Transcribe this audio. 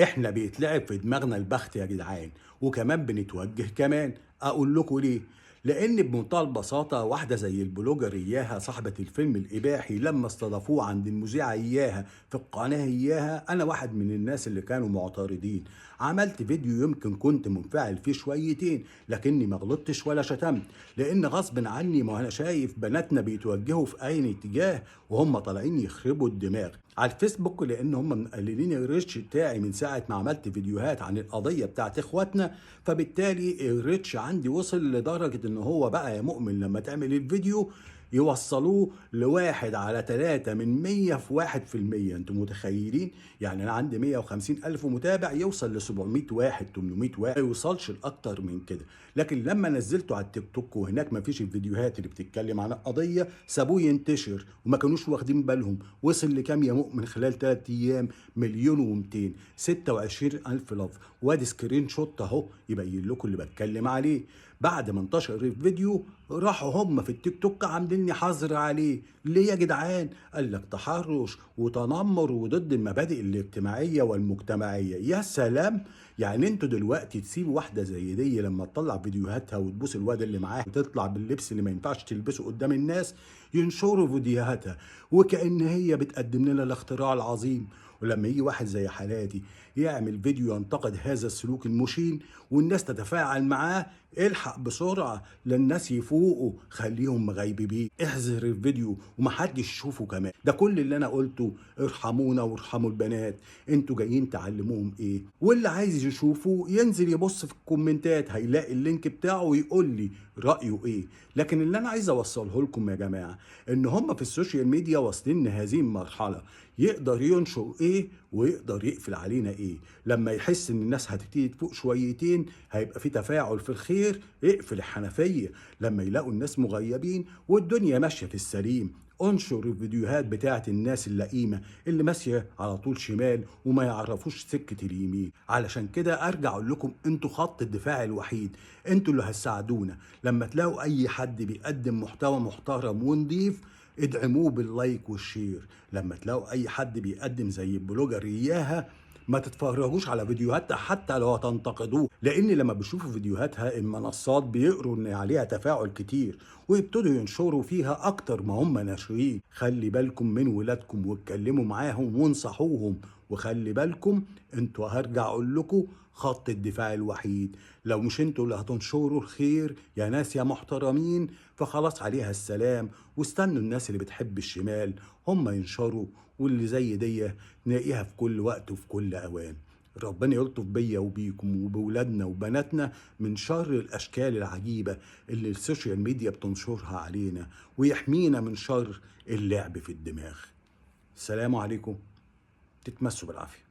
احنا بيتلعب في دماغنا البخت يا جدعان، وكمان بنتوجه كمان. اقول لكم ليه؟ لان بمنتهى البساطه واحده زي البلوجر اياها صاحبه الفيلم الاباحي لما استضافوه عند المذيعه اياها في القناه اياها، انا واحد من الناس اللي كانوا معترضين. عملت فيديو يمكن كنت منفعل فيه شويتين، لكني ما غلطتش ولا شتمت، لان غصب عني ما انا شايف بناتنا بيتوجهوا في اي اتجاه وهم طالعين يخربوا الدماغ على الفيسبوك، لان هم مقللين الريتش بتاعي من ساعه ما عملت فيديوهات عن القضيه بتاعت اخواتنا. فبالتالي الريتش عندي وصل لدرجه ان هو بقى يا مؤمن لما تعمل الفيديو يوصلوه ل1/3 من 100 في 1%. انتوا متخيلين؟ يعني انا عندي 150 الف متابع يوصل ل 700 واحد 800 واحد، ما يوصلش لاكتر من كده. لكن لما نزلته على التيك توك وهناك ما فيش الفيديوهات اللي بتتكلم عن القضيه، سابوه ينتشر وما كانوش واخدين بالهم. وصل لكام يا مؤمن خلال 3 ايام؟ 1,200,000، 26 الف لاف. وادي سكرين شوت اهو يبين لكم اللي بتكلم عليه. بعد ما انتشر الفيديو راحوا هم في التيك توك عاملين لي حظر عليه. ليه يا جدعان؟ قال لك تحرش وتنمر وضد المبادئ الاجتماعيه والمجتمعيه. يا سلام! يعني انتوا دلوقتي تسيبوا واحده زي دي لما تطلع فيديوهاتها وتبوس الواد اللي معاها وتطلع باللبس اللي ما ينفعش تلبسه قدام الناس، ينشروا فيديوهاتها وكأن هي بتقدم لنا الاختراع العظيم. ولما يجي واحد زي حالاتي يعمل فيديو ينتقد هذا السلوك المشين والناس تتفاعل معاه، الحق بسرعة للناس يفوقوا، خليهم مغيبين، احذر الفيديو ومحدش يشوفه كمان. ده كل اللي انا قلته. ارحمونا وارحموا البنات، انتوا جايين تعلموهم ايه؟ واللي عايز يشوفه ينزل يبص في الكومنتات هيلاقي اللينك بتاعه ويقول لي رأيه ايه. لكن اللي انا عايز اوصله لكم يا جماعة ان هم في السوشيال ميديا واصلين لهذه المرحلة، يقدر ينشر ايه ويقدر يقفل علينا ايه. لما يحس ان الناس هتبتدي تفوق شويتين هيبقى في تفاعل في الخير، اقفل الحنفية. لما يلاقوا الناس مغيبين والدنيا ماشية في السليم، انشر الفيديوهات بتاعت الناس اللئيمة اللي ماشية على طول شمال وما يعرفوش سكة اليمين. علشان كده ارجع اقول لكم انتوا خط الدفاع الوحيد، انتوا اللي هتساعدونا. لما تلاقوا اي حد بيقدم محتوى محترم ونضيف ادعموه باللايك والشير. لما تلاقوا اي حد بيقدم زي البلوجر اياها ما تتفرجوش على فيديوهاتها حتى لو هتنتقدوه، لان لما بيشوفوا فيديوهاتها المنصات بيقروا ان عليها تفاعل كتير ويبتدوا ينشروا فيها اكتر ما هم ناشرين. خلي بالكم من ولادكم واتكلموا معاهم وانصحوهم. وخلي بالكم انتوا، هرجع اقول لكم خط الدفاع الوحيد. لو مش انتوا اللي هتنشروا الخير يا ناس يا محترمين، فخلاص عليها السلام، واستنوا الناس اللي بتحب الشمال هم ينشروا. واللي زي دي نلاقيها في كل وقت وفي كل اوان. ربنا يلطف بيا وبيكم وبولادنا وبناتنا من شر الاشكال العجيبه اللي السوشيال ميديا بتنشرها علينا، ويحمينا من شر اللعب في الدماغ. السلام عليكم، تتمسوا بالعافيه.